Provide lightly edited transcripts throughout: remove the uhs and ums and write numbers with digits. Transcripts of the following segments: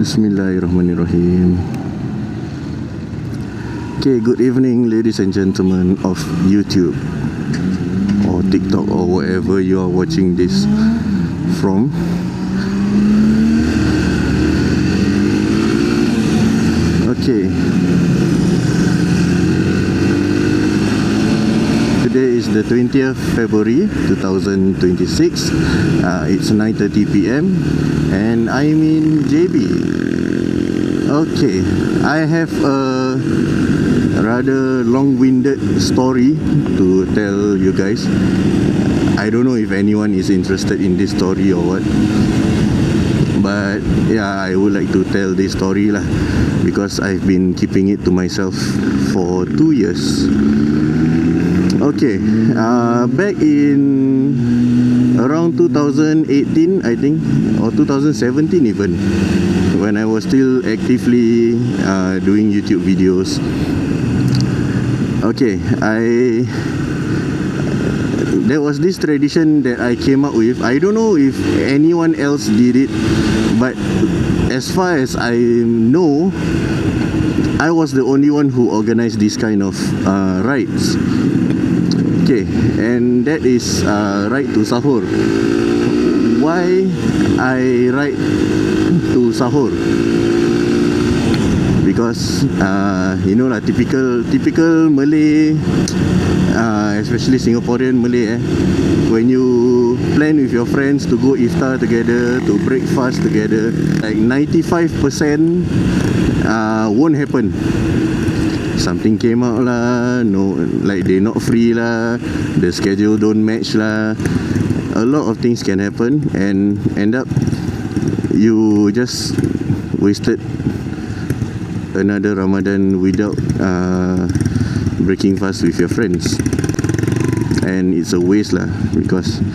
Bismillahirrahmanirrahim. Okay, good evening ladies and gentlemen of YouTube or TikTok or wherever you are watching this from. Okay, today is the 20th February 2026. It's 9:30 PM and I'm in JB. Okay, I have a rather long-winded story to tell you guys. I don't know if anyone is interested in this story or what, but yeah, I would like to tell this story lah, because I've been keeping it to myself for 2 years. Okay, back in around 2018 I think, or 2017 even, when I was still actively doing YouTube videos. Okay, there was this tradition that I came up with. I don't know if anyone else did it, but as far as I know, I was the only one who organized this kind of rides. Okay, and that is ride to Sahur. Why I ride to Sahur? Because you know lah, typical Malay, especially Singaporean Malay, when you plan with your friends to go iftar together, to breakfast together, like 95% won't happen. Something came out lah, no, like they not free lah, the schedule don't match lah. A lot of things can happen and end up you just wasted another Ramadan without breaking fast with your friends. And it's a waste lah, because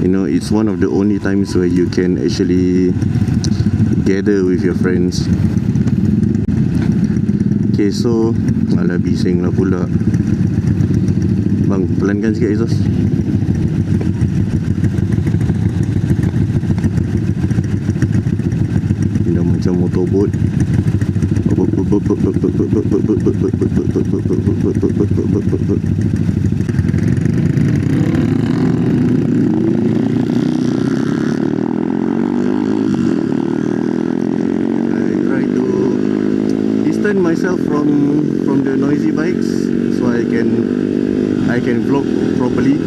you know, it's one of the only times where you can actually gather with your friends. Okay, so alah, bising lah pula. Bang, pelankan sikit exhaust. Dah macam motorbot. Myself from the noisy bikes, so I can vlog properly.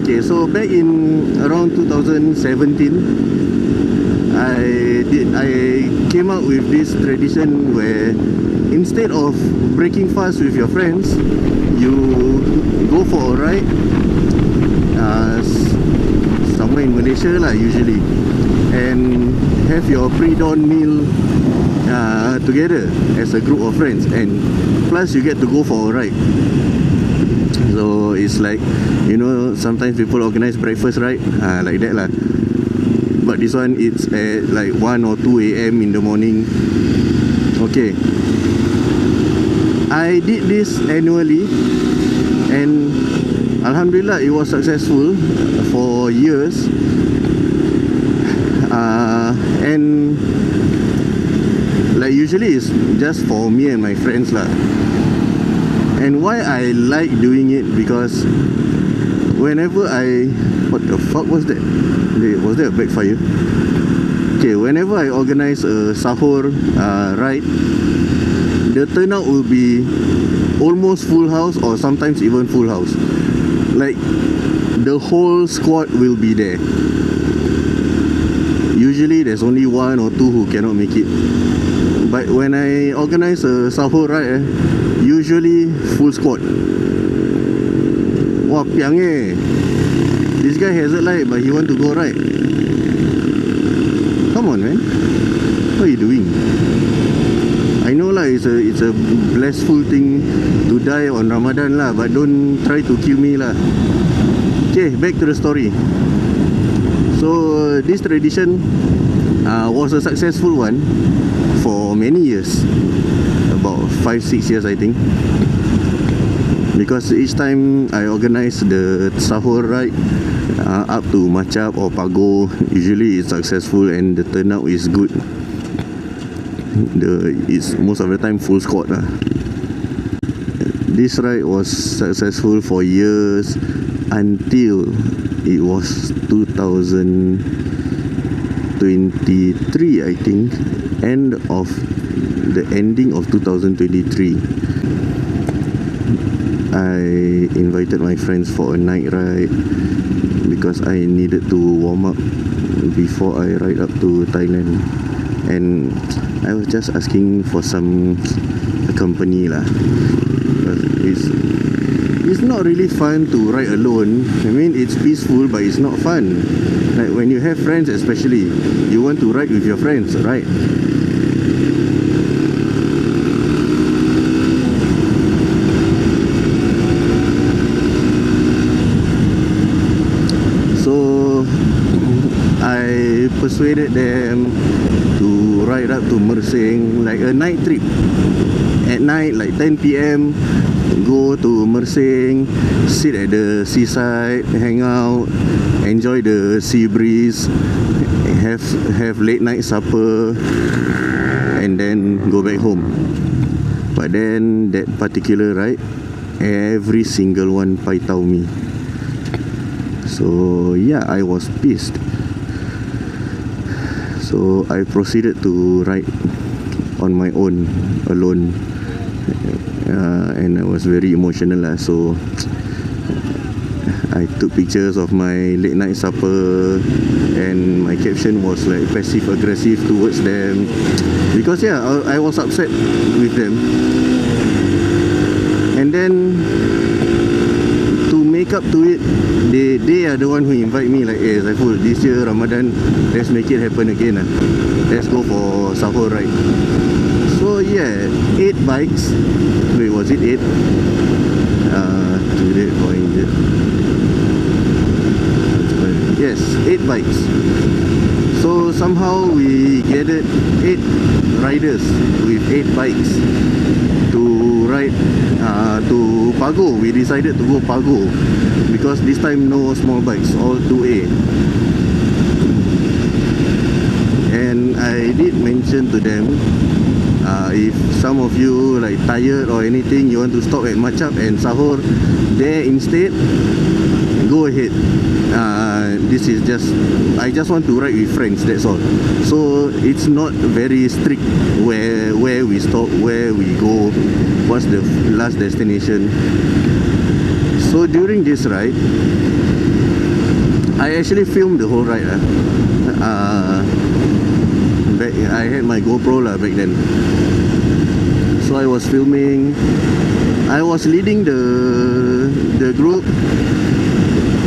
Okay, so back in around 2017, I came up with this tradition where instead of breaking fast with your friends, you go for a ride somewhere in Malaysia lah usually, and have your pre-dawn meal together as a group of friends, and plus you get to go for a ride. So it's like, you know, sometimes people organize breakfast ride like that lah, but this one it's at like 1 or 2 AM in the morning. Okay, I did this annually and Alhamdulillah it was successful for years, and like usually it's just for me and my friends lah. And why I like doing it, because whenever what the fuck was that? Was there a backfire? Okay, whenever I organize a Sahur ride, the turnout will be almost full house, or sometimes even full house. Like the whole squad will be there. Usually there's only 1 or 2 who cannot make it. But when I organize a Sahur ride, usually full squad. Wah, piang this guy has a light but he want to go right. Come on, man, what are you doing? I know lah, it's a blissful thing to die on Ramadan lah, but don't try to kill me lah. Okay, back to the story. So this tradition was a successful one for many years, about 5-6 years I think, because each time I organize the Sahur ride up to Machap or Pago, usually it's successful and the turnout is good. It's most of the time full squad lah. This ride was successful for years until it was 2023, I think. The ending of 2023, I invited my friends for a night ride because I needed to warm up before I ride up to Thailand, and I was just asking for some company lah. It's not really fun to ride alone. I mean, it's peaceful, but it's not fun. Like when you have friends, especially, you want to ride with your friends, right? So I persuaded them to ride up to Mersing, like a night trip. At night, like 10 p.m, go to Mersing, sit at the seaside, hang out, enjoy the sea breeze, have late night supper, and then go back home. But then that particular ride, every single one paitao me. So yeah, I was pissed. So I proceeded to ride on my own, alone. And I was very emotional lah. So I took pictures of my late night supper, and my caption was like passive aggressive towards them because yeah, I was upset with them. And then to make up to it, they are the one who invite me, like, hey Saiful, this year Ramadan, let's make it happen again. Let's go for Sahur ride. So yeah, 8 bikes. Wait, was it 8? Today point. Yes, 8 bikes. So somehow we gathered 8 riders with 8 bikes to ride to Pago. We decided to go Pago because this time no small bikes, all 2A. And I did mention to them, if some of you like tired or anything, you want to stop at Machap and Sahur there instead, go ahead. This is just, I just want to ride with friends, that's all. So it's not very strict where we stop, where we go, what's the last destination. So during this ride, I actually filmed the whole ride. I had my GoPro lah back then. So I was filming. I was leading the group,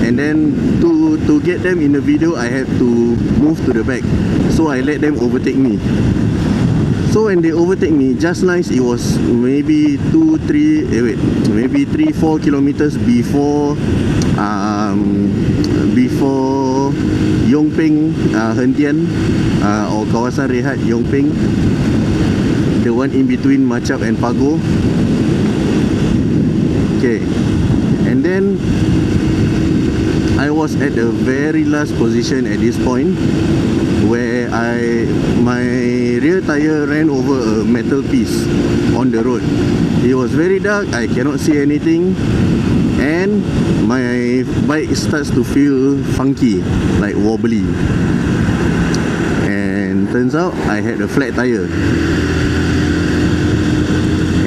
and then to get them in the video, I had to move to the back. So I let them overtake me. So when they overtake me, just nice, it was maybe 3-4 kilometers before Yongping Hentian, or kawasan rehat Yongping, the one in between Machap and Pago. Okay, and then I was at the very last position at this point, where my rear tire ran over a metal piece on the road. It was very dark, I cannot see anything, and my bike starts to feel funky, like wobbly. And turns out I had a flat tire.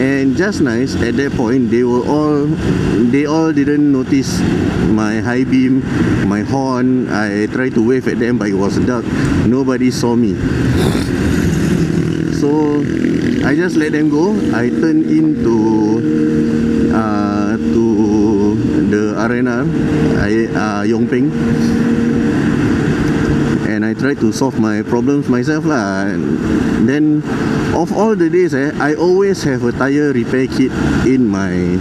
And just nice, at that point, they all didn't notice my high beam, my horn. I tried to wave at them, but it was dark. Nobody saw me. So I just let them go. I turned into to the arena, Yongping, and I tried to solve my problems myself lah. And then, of all the days, I always have a tire repair kit in my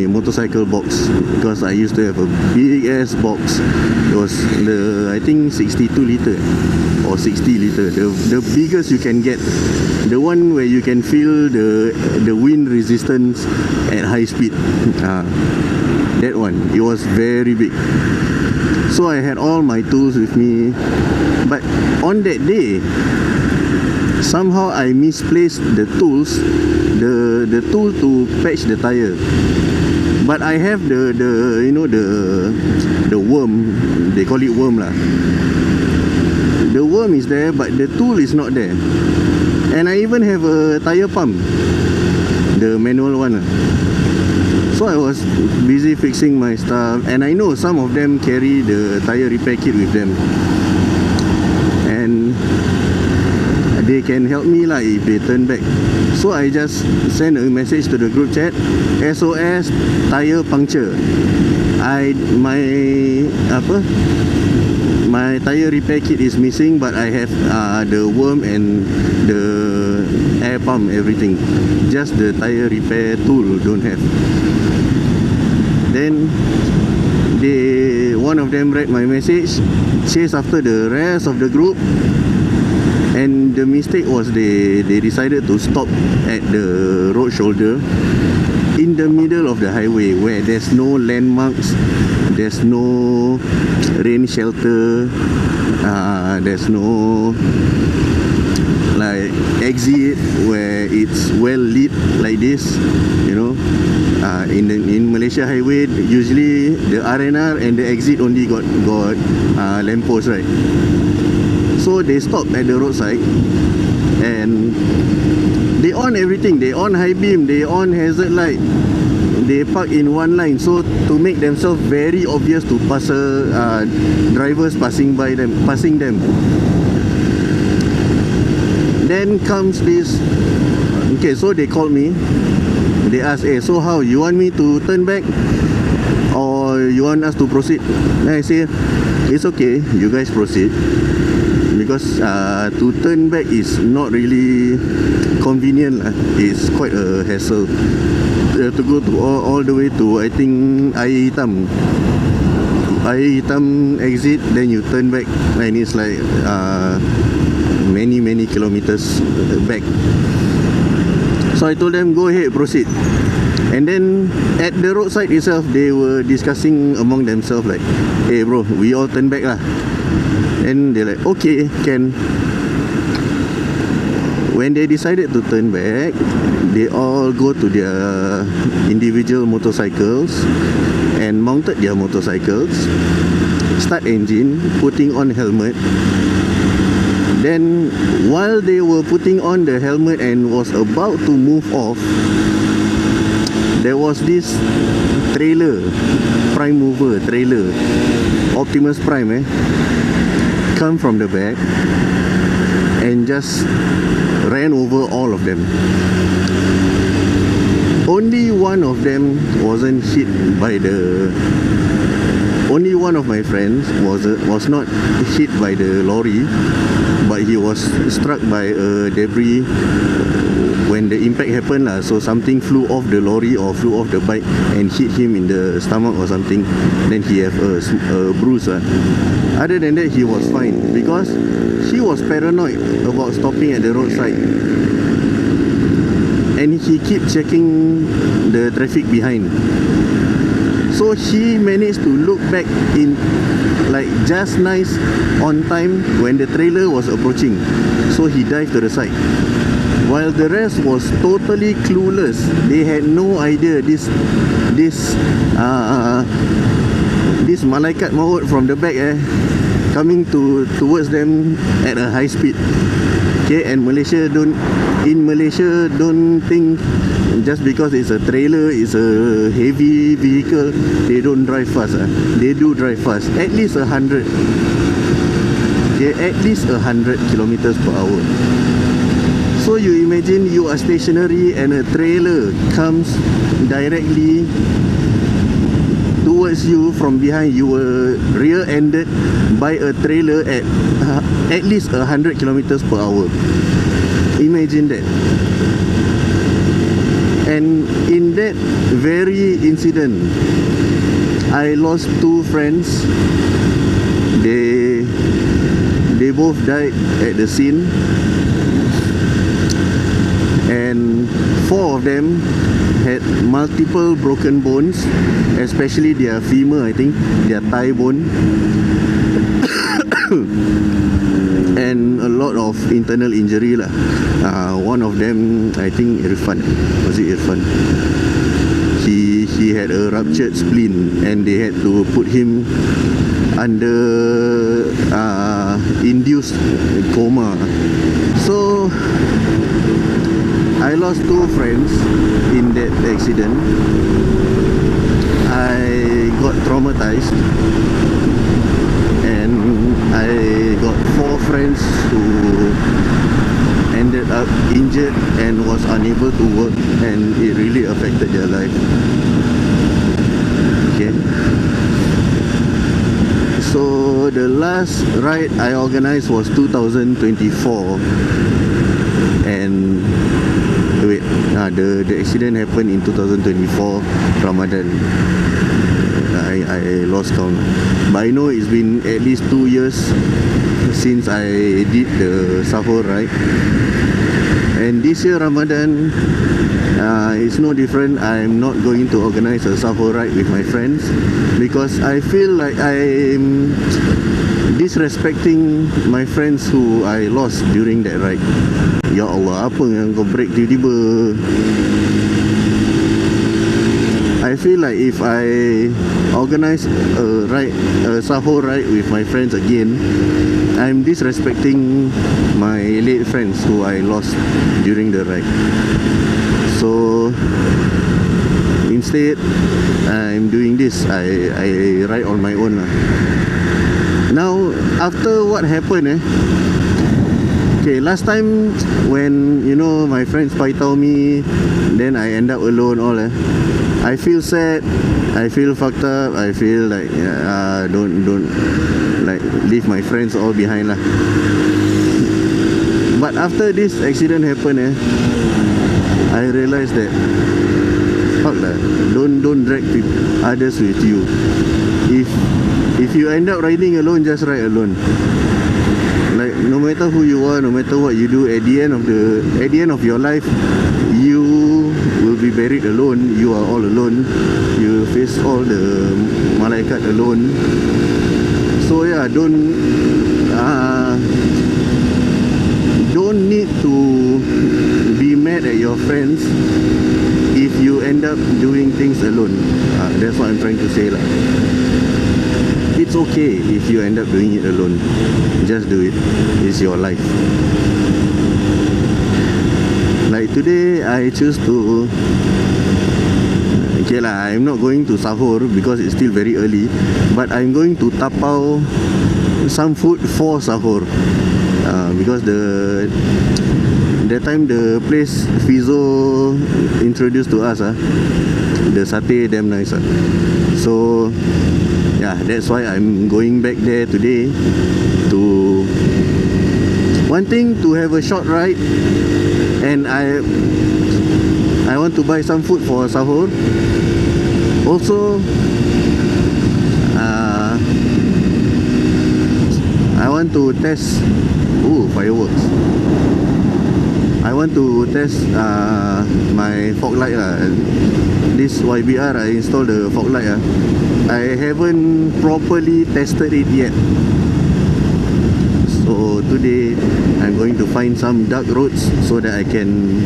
motorcycle box, because I used to have a big ass box. It was I think 62 liter or 60 liter, the biggest you can get, the one where you can feel the wind resistance at high speed. That one, it was very big. So I had all my tools with me, but on that day somehow I misplaced the tools, the tool to patch the tire. But I have the you know the worm, they call it worm lah. The worm is there, but the tool is not there. And I even have a tire pump, the manual one lah. So I was busy fixing my stuff, and I know some of them carry the tire repair kit with them, and they can help me lah if they turn back. So I just send a message to the group chat, SOS tire puncture. My tire repair kit is missing, but I have the worm and the air pump, everything. Just the tire repair tool don't have. Then one of them read my message, chased after the rest of the group, and the mistake was they decided to stop at the road shoulder in the middle of the highway where there's no landmarks, there's no rain shelter, there's no like exit where it's well lit like this, you know. In Malaysia highway, usually the R&R and the exit only got lamppost, right? So they stopped at the roadside and they on everything. They on high beam, they on hazard light, they park in one line, so to make themselves very obvious to drivers passing them. Then comes this, okay, so they called me. They asked, hey, so how, you want me to turn back or you want us to proceed? Then I say, it's okay, you guys proceed, because to turn back is not really convenient. It's quite a hassle. You have to go to all the way to, I think, Air Hitam exit, then you turn back, and it's like many kilometers back. So I told them, go ahead, proceed. And then at the roadside itself, they were discussing among themselves like, hey bro, we all turn back lah. And they're like, okay, can. When they decided to turn back, they all go to their individual motorcycles and mounted their motorcycles, start engine, putting on helmet. Then while they were putting on the helmet and was about to move off, there was this trailer, prime mover trailer, Optimus Prime, come from the back and just ran over all of them. Only one of them wasn't hit by only one of my friends was not hit by the lorry, but he was struck by a debris when the impact happened lah. So something flew off the lorry or flew off the bike and hit him in the stomach or something. Then he have a bruise. Other than that, he was fine because he was paranoid about stopping at the roadside, and he keep checking the traffic behind. So he managed to look back in like just nice on time when the trailer was approaching. So he dived to the side, while the rest was totally clueless. They had no idea this malaikat maut from the back coming towards them at a high speed. Okay, and in Malaysia don't think just because it's a trailer, it's a heavy vehicle, they don't drive fast. They do drive fast, at least 100. Okay, at least 100 kilometers per hour. So you imagine you are stationary and a trailer comes directly towards you from behind. You were rear-ended by a trailer at least 100 kilometers per hour. Imagine that. And in that very incident, I lost two friends. They both died at the scene, and four of them had multiple broken bones, especially their femur, I think, their thigh bone. and a lot of internal injury lah. One of them, I think Irfan, was it Irfan? He had a ruptured spleen and they had to put him under induced coma. So I lost two friends in that accident. I got traumatized and I got four friends who ended up injured and was unable to work, and it really affected their life. Okay, so the last ride I organized was 2024, and wait, the accident happened in 2024 Ramadan. I lost count, but I know it's been at least 2 years since I did the Sahur ride. And this year Ramadan, it's no different. I'm not going to organize a Sahur ride with my friends because I feel like I'm disrespecting my friends who I lost during that ride. Ya Allah, apa yang kau break tiba-tiba? I feel like if I organize a Sahur ride with my friends again, I'm disrespecting my late friends who I lost during the ride. So instead, I'm doing this. I ride on my own lah. Now, after what happened, okay, last time when my friends paitao me, then I end up alone all. I feel sad. I feel fucked up. I feel like don't like leave my friends all behind lah. But after this accident happened, I realized that fuck lah. Don't drag others with you. If you end up riding alone, just ride alone. Like no matter who you are, no matter what you do, at the end of your life, you will be buried alone. You are all alone. You face all the malaikat alone. So yeah, don't need to be mad at your friends if you end up doing things alone. That's what I'm trying to say lah. It's okay if you end up doing it alone. Just do it. It's your life. Like today, I choose to... Okay lah, I'm not going to Sahur because it's still very early, but I'm going to tapau some food for Sahur. Because that time the place Fizo introduced to us, the satay damn nice. So yeah, that's why I'm going back there today to wanting to have a short ride, and I want to buy some food for Sahur. Also, I want to test fireworks. I want to test my fog light lah. This YBR, I installed the fog light. I haven't properly tested it yet. So today I'm going to find some dark roads so that I can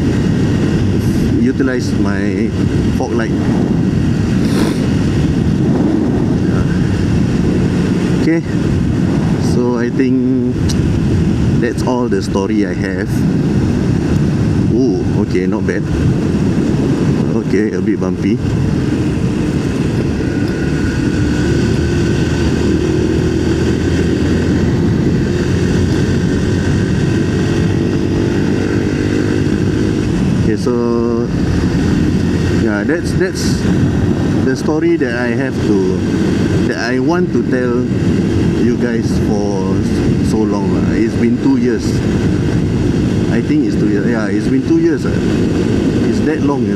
utilize my fog light. Okay, so I think that's all the story I have. Oh, okay, not bad. Okay, a bit bumpy. Okay, so yeah, that's the story that I want to tell you guys for so long. It's been 2 years. I think it's 2 years. Yeah, it's been 2 years. It's that long,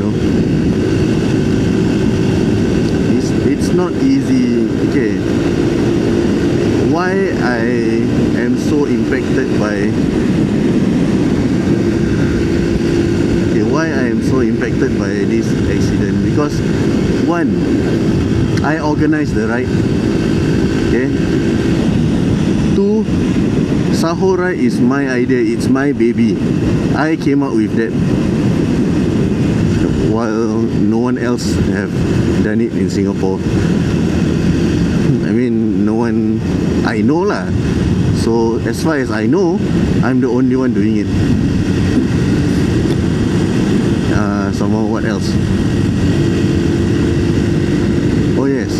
It's not easy. Okay, why I am so impacted by this accident? Because one, I organized the ride. Okay. Two, Sahur right is my idea. It's my baby. I came up with that, while no one else have done it in Singapore. I mean, no one I know lah. So as far as I know, I'm the only one doing it. Somehow, what else? Oh yes.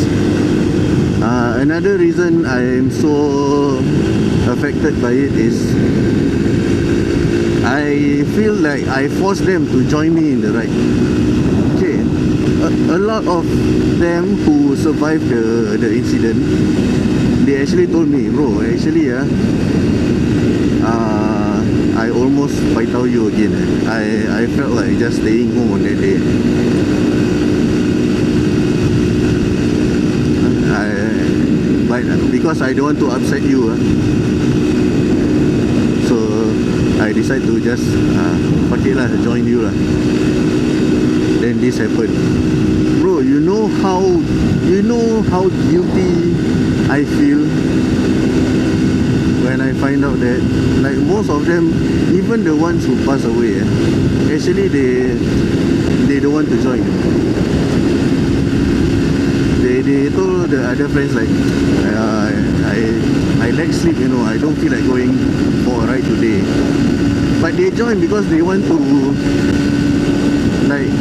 Another reason I am so affected by it is I feel like I forced them to join me in the ride. Okay, a lot of them who survived the incident, they actually told me, bro, actually I almost paitao you again. I felt like just staying home on that day. But because I don't want to upset you, so I decided to just fuck it lah, join you lah. Then this happened. Bro, you know how guilty I feel when I find out that, like, most of them, even the ones who pass away, actually they don't want to join. They told the other friends like, I lack sleep, you know, I don't feel like going for a ride today. But they join because they want to, like,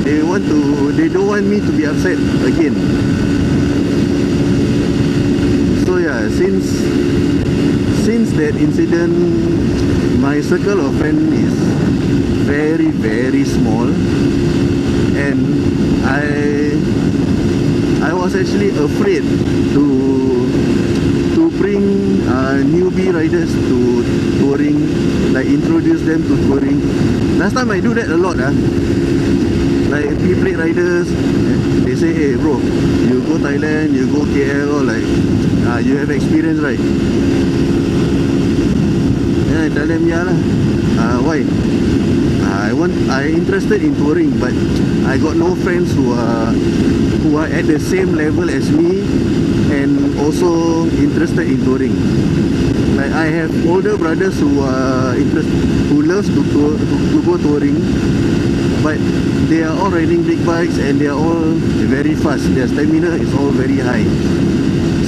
they don't want me to be upset again. So yeah, since that incident, my circle of friends is very, very small, and I was actually afraid to bring newbie riders to touring, like introduce them to touring. Last time I do that a lot like P-plate riders, they say, hey bro, you go Thailand, you go KL, or like you have experience, right? Then I tell them, yeah lah. Why? I interested in touring, but I got no friends who are at the same level as me and also interested in touring. Like, I have older brothers who are who loves to go touring, but they are all riding big bikes and they are all very fast. Their stamina is all very high,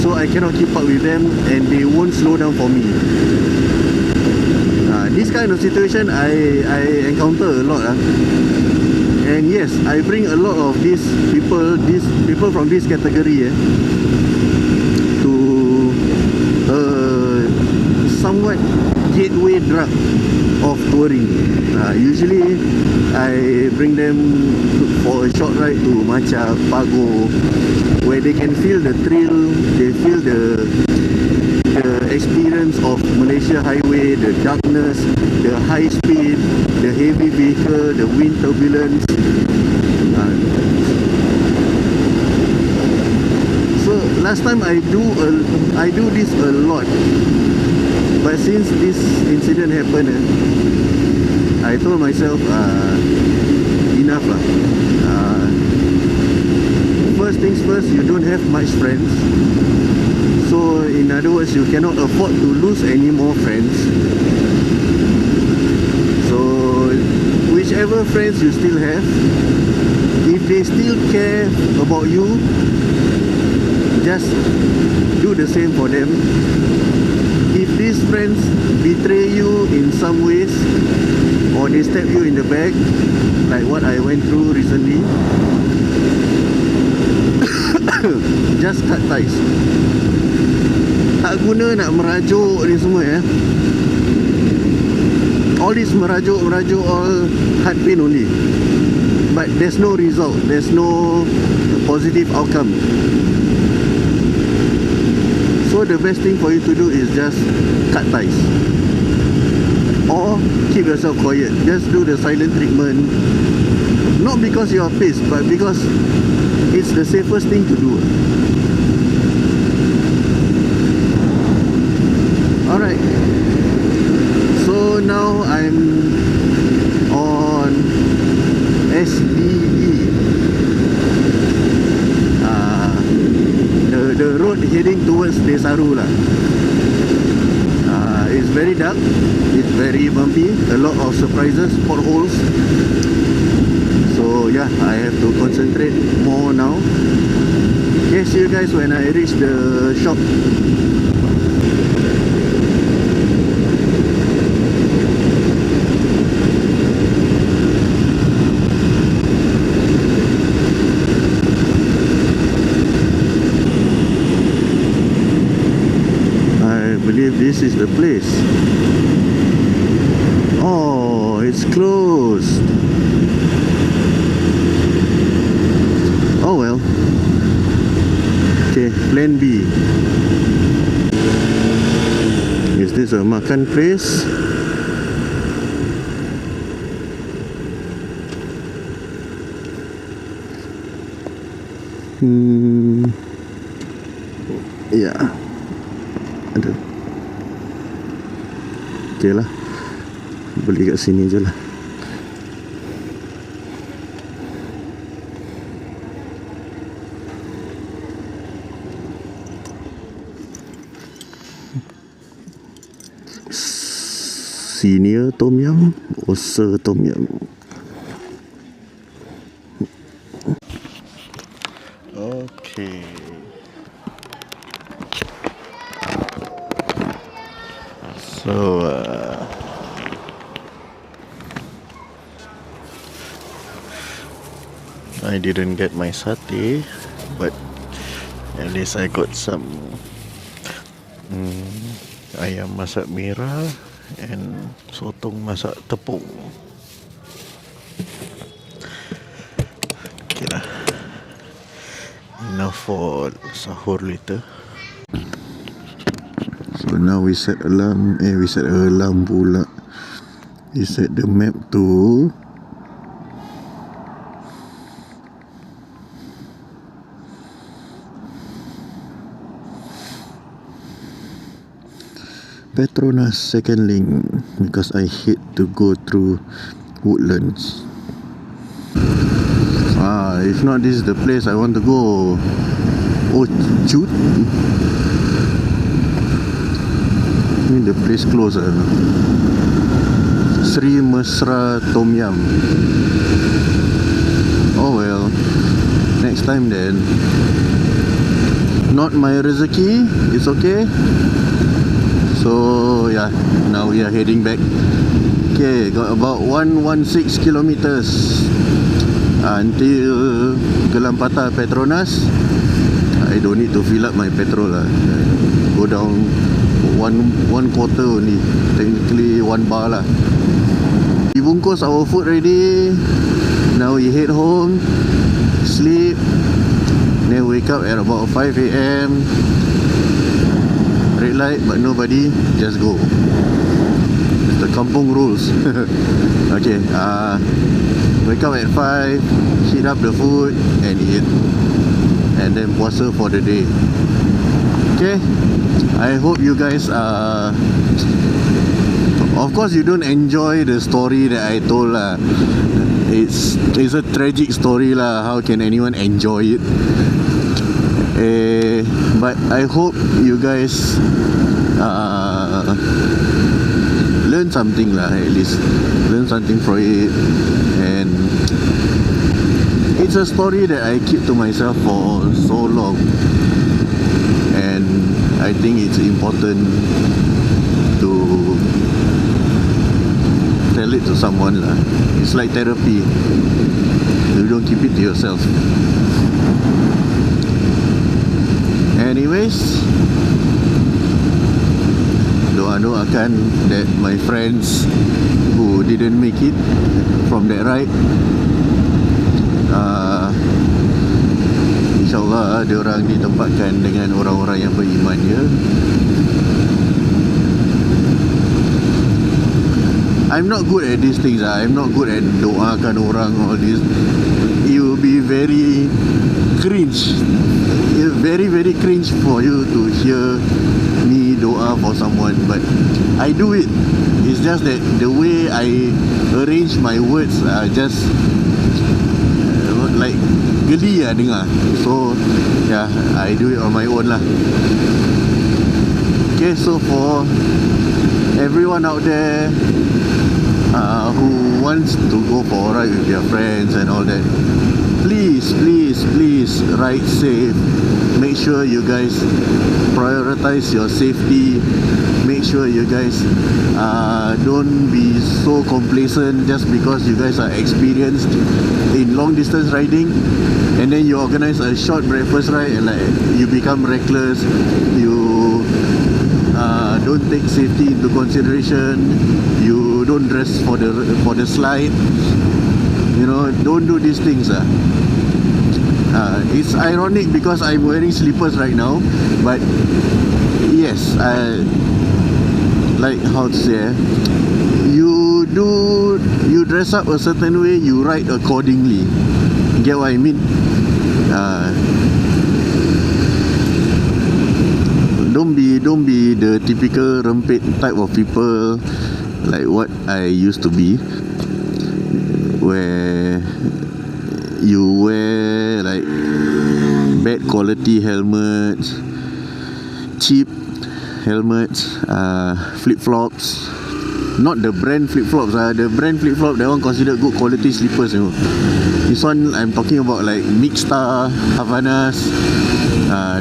so I cannot keep up with them and they won't slow down for me. This kind of situation I encounter a lot. And yes, I bring a lot of these people from this category to somewhat gateway drug of touring. Usually I bring them for a short ride to Macha, Pago, where they can feel the thrill, they feel the experience of Malaysia highway, the darkness, the high speed, the heavy vehicle, the wind turbulence. So last time I do this a lot, but since this incident happened, I told myself enough lah. First things first, you don't have much friends. So in other words, you cannot afford to lose any more friends. So whichever friends you still have, if they still care about you, just do the same for them. If these friends betray you in some ways, or they stab you in the back, like what I went through recently, just cut ties. Tak guna nak merajuk ni semua all this merajuk all heart pain only, but there's no result, there's no positive outcome. So the best thing for you to do is just cut ties, or keep yourself quiet. Just do the silent treatment, not because you are pissed, but because it's the safest thing to do. Alright, so now I'm on SDE, the road heading towards Desaru lah. It's very bumpy, a lot of surprises, potholes. So yeah, I have to concentrate more now. Okay, see you guys when I reach the shop. I believe this is the place. Oh, it's closed. Oh well. Okay, plan B. Is this a makan place? Ya, ada. Okay lah, beli kat sini je lah. Senior Tom Yum or Sir Tom Yum? Okay. So I didn't get my satay, but at least I got some ayam masak merah and sotong masak tepung. Okay lah, enough for sahur later. So now we set alarm. We set alarm pula. We set the map to Petronas second link because I hate to go through Woodlands. If not, this is the place I want to go. Oh, shoot. The place closed. Sri Mesra Tom Yum. Oh well, next time then. Not my rezeki, it's okay. So yeah, now we are heading back. Okay, got about 116 kilometers until Gelampata Petronas. I don't need to fill up my petrol lah. Go down one quarter only, technically 1 bar lah. We bungkus our food ready. Now we head home, sleep, then wake up at about 5 AM. Red light but nobody, just go. It's the kampung rules. Okay, wake up at 5, heat up the food and eat, and then puasa for the day. Okay, I hope you guys of course you don't enjoy the story that I told lah. It's a tragic story lah. How can anyone enjoy it? But I hope you guys learn something lah, at least learn something from it. And it's a story that I keep to myself for so long, and I think it's important to tell it to someone lah. It's like therapy. You don't keep it to yourself. Anyways, doakan that my friends who didn't make it from that ride, InsyaAllah diorang ditempatkan dengan orang-orang yang beriman ya. I'm not good at these things. I'm not good at doakan orang, all this. It will be very cringe. It's very cringe for you to hear me doa for someone, but I do it. It's just that the way I arrange my words are just like geli lah dengar. So yeah, I do it on my own lah. Okay, so for everyone out there who wants to go for a ride with their friends and all that, please ride safe. Make sure you guys prioritize your safety. Make sure you guys don't be so complacent just because you guys are experienced in long distance riding, and then you organize a short breakfast ride and like you become reckless. You don't take safety into consideration. You don't dress for the slide. You know, don't do these things. It's ironic because I'm wearing slippers right now, but yes, I like how to say, you dress up a certain way, you ride accordingly. Get what I mean? Don't be the typical rempet type of people like what I used to be, where you wear like bad quality helmets, cheap helmets, flip-flops. Not the brand flip-flops. The brand flip-flop, that one considered good quality slippers, you know. This one I'm talking about like Mixstar, Havanas,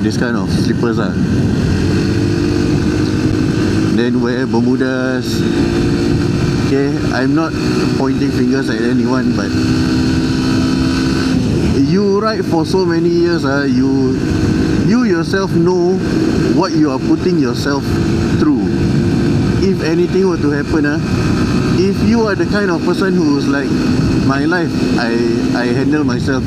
this kind of slippers. Then wear Bermudas. Okay, I'm not pointing fingers at anyone, but you ride for so many years, you yourself know what you are putting yourself through. If anything were to happen, if you are the kind of person who's like, my life, I handle myself.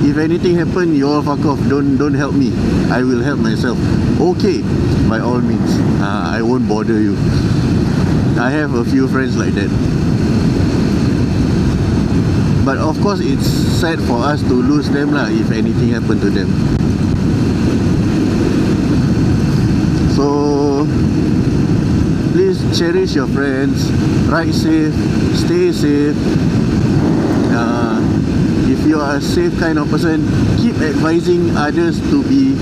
If anything happen, you all fuck off. Don't help me. I will help myself. Okay, by all means. I won't bother you. I have a few friends like that. But of course, it's sad for us to lose them lah if anything happen to them. So please cherish your friends, ride safe, stay safe. If you are a safe kind of person, keep advising others to be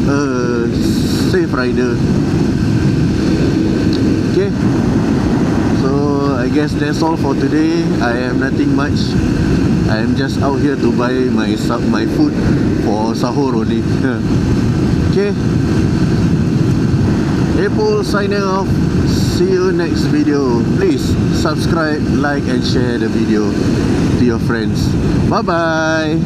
a safe rider. Okay, so I guess that's all for today. I have nothing much. I am just out here to buy my food for sahur only. Okay, Apple signing off. See you next video. Please subscribe, like and share the video to your friends. Bye bye.